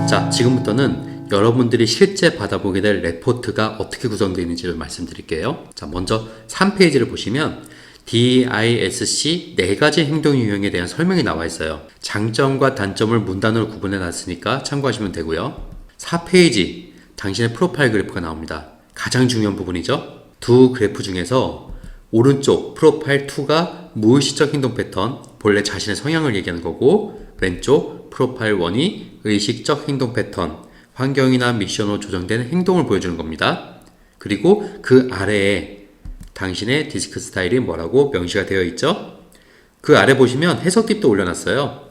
자, 지금부터는 여러분들이 실제 받아보게 될 레포트가 어떻게 구성되어 있는지를 말씀드릴게요. 자, 먼저 3페이지를 보시면 DISC 4가지 행동 유형에 대한 설명이 나와 있어요. 장점과 단점을 문단으로 구분해 놨으니까 참고하시면 되고요. 4페이지 당신의 프로파일 그래프가 나옵니다. 가장 중요한 부분이죠. 두 그래프 중에서 오른쪽 프로파일 2가 무의식적 행동 패턴, 본래 자신의 성향을 얘기하는 거고, 왼쪽 프로파일 1이 의식적 행동 패턴, 환경이나 미션으로 조정된 행동을 보여주는 겁니다. 그리고 그 아래에 당신의 디스크 스타일이 뭐라고 명시가 되어 있죠? 그 아래 보시면 해석 팁도 올려놨어요.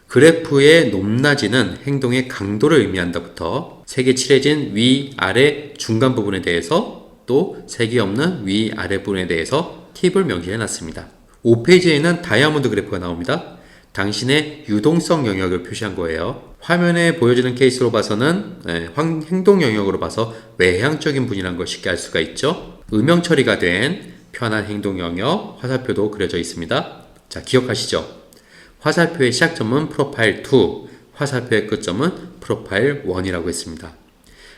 그래프의 높낮이는 행동의 강도를 의미한다부터 색이 칠해진 위, 아래, 중간 부분에 대해서 또 색이 없는 위, 아래 부분에 대해서 팁을 명시해놨습니다. 5페이지에는 다이아몬드 그래프가 나옵니다. 당신의 유동성 영역을 표시한 거예요. 화면에 보여지는 케이스로 봐서는 행동 영역으로 봐서 외향적인 분이라는 걸 쉽게 알 수가 있죠. 음영 처리가 된 편한 행동 영역 화살표도 그려져 있습니다. 자, 기억하시죠? 화살표의 시작점은 프로파일 2, 화살표의 끝점은 프로파일 1이라고 했습니다.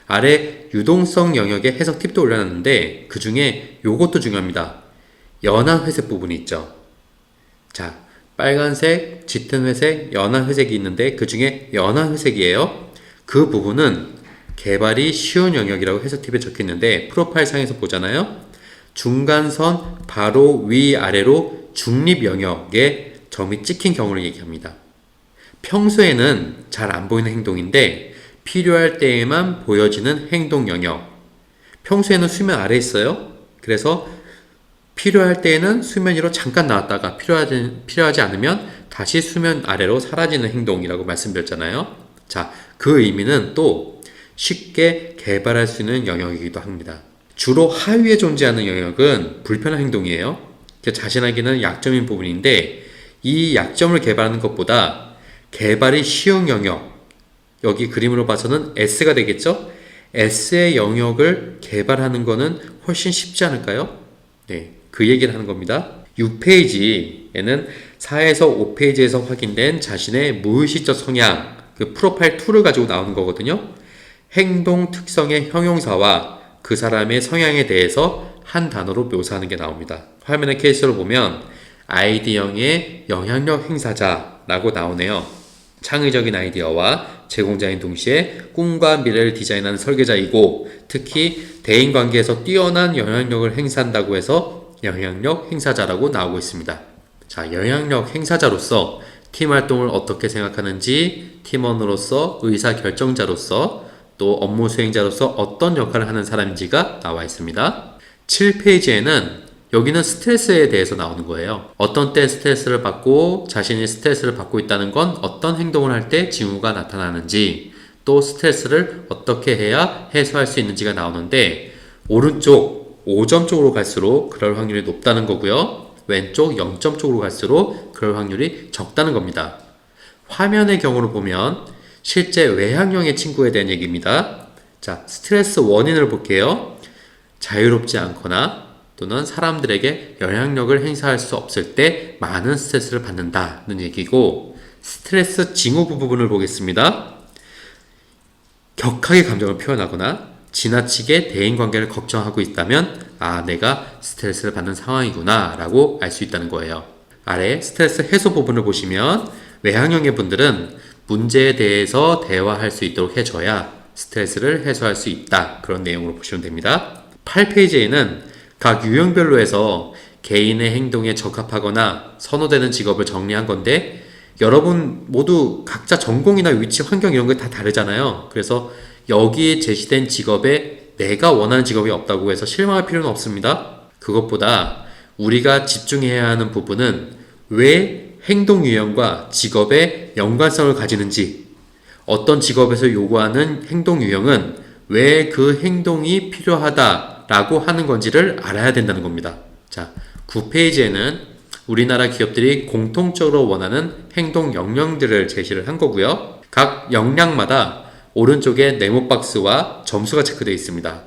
아래 유동성 영역의 해석 팁도 올려놨는데 그 중에 요것도 중요합니다. 연한 회색 부분이 있죠. 자, 빨간색, 짙은 회색, 연한 회색이 있는데 그 중에 연한 회색이에요. 그 부분은 개발이 쉬운 영역이라고 해석 팁에 적혀 있는데 프로파일 상에서 보잖아요. 중간선 바로 위아래로 중립 영역에 점이 찍힌 경우를 얘기합니다. 평소에는 잘 안 보이는 행동인데 필요할 때에만 보여지는 행동 영역. 평소에는 수면 아래에 있어요. 그래서 필요할 때에는 수면 위로 잠깐 나왔다가 필요하지 않으면 다시 수면 아래로 사라지는 행동이라고 말씀드렸잖아요. 자, 그 의미는 또 쉽게 개발할 수 있는 영역이기도 합니다. 주로 하위에 존재하는 영역은 불편한 행동이에요. 자신에게는 약점인 부분인데 이 약점을 개발하는 것보다 개발이 쉬운 영역, 여기 그림으로 봐서는 S가 되겠죠? S의 영역을 개발하는 것은 훨씬 쉽지 않을까요? 네, 그 얘기를 하는 겁니다. 6페이지에는 4에서 5페이지에서 확인된 자신의 무의식적 성향, 그 프로파일 2를 가지고 나오는 거거든요. 행동 특성의 형용사와 그 사람의 성향에 대해서 한 단어로 묘사하는 게 나옵니다. 화면의 케이스를 보면 아이디어의 영향력 행사자라고 나오네요. 창의적인 아이디어와 제공자인 동시에 꿈과 미래를 디자인하는 설계자이고 특히 대인관계에서 뛰어난 영향력을 행사한다고 해서 영향력 행사자라고 나오고 있습니다. 자, 영향력 행사자로서 팀 활동을 어떻게 생각하는지, 팀원으로서 의사결정자로서 또 업무 수행자로서 어떤 역할을 하는 사람인지가 나와 있습니다. 7페이지에는 여기는 스트레스에 대해서 나오는 거예요. 어떤 때 스트레스를 받고 자신이 스트레스를 받고 있다는 건 어떤 행동을 할 때 징후가 나타나는지 또 스트레스를 어떻게 해야 해소할 수 있는지가 나오는데 오른쪽 5점 쪽으로 갈수록 그럴 확률이 높다는 거고요. 왼쪽 0점 쪽으로 갈수록 그럴 확률이 적다는 겁니다. 화면의 경우를 보면 실제 외향형의 친구에 대한 얘기입니다. 자, 스트레스 원인을 볼게요. 자유롭지 않거나 또는 사람들에게 영향력을 행사할 수 없을 때 많은 스트레스를 받는다는 얘기고 스트레스 징후 부분을 보겠습니다. 격하게 감정을 표현하거나 지나치게 대인관계를 걱정하고 있다면 내가 스트레스를 받는 상황이구나 라고 알 수 있다는 거예요. 아래 스트레스 해소 부분을 보시면 외향형의 분들은 문제에 대해서 대화할 수 있도록 해줘야 스트레스를 해소할 수 있다. 그런 내용으로 보시면 됩니다. 8페이지에는 각 유형별로 해서 개인의 행동에 적합하거나 선호되는 직업을 정리한 건데 여러분 모두 각자 전공이나 위치, 환경 이런 게 다 다르잖아요. 그래서 여기에 제시된 직업에 내가 원하는 직업이 없다고 해서 실망할 필요는 없습니다. 그것보다 우리가 집중해야 하는 부분은 왜 행동 유형과 직업의 연관성을 가지는지, 어떤 직업에서 요구하는 행동 유형은 왜 그 행동이 필요하다라고 하는 건지를 알아야 된다는 겁니다. 자, 9페이지에는 우리나라 기업들이 공통적으로 원하는 행동 역량들을 제시를 한 거고요. 각 역량마다 오른쪽에 네모 박스와 점수가 체크되어 있습니다.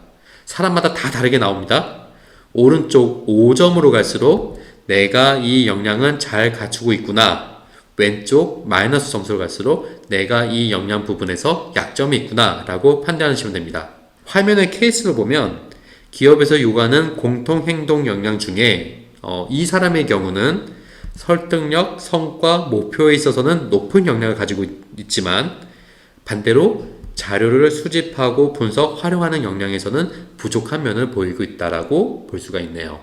사람마다 다 다르게 나옵니다. 오른쪽 5점으로 갈수록 내가 이 역량은 잘 갖추고 있구나. 왼쪽 마이너스 점수를 갈수록 내가 이 역량 부분에서 약점이 있구나 라고 판단하시면 됩니다. 화면의 케이스를 보면 기업에서 요구하는 공통행동 역량 중에 이 사람의 경우는 설득력, 성과, 목표에 있어서는 높은 역량을 가지고 있지만 반대로 자료를 수집하고 분석, 활용하는 역량에서는 부족한 면을 보이고 있다라고 볼 수가 있네요.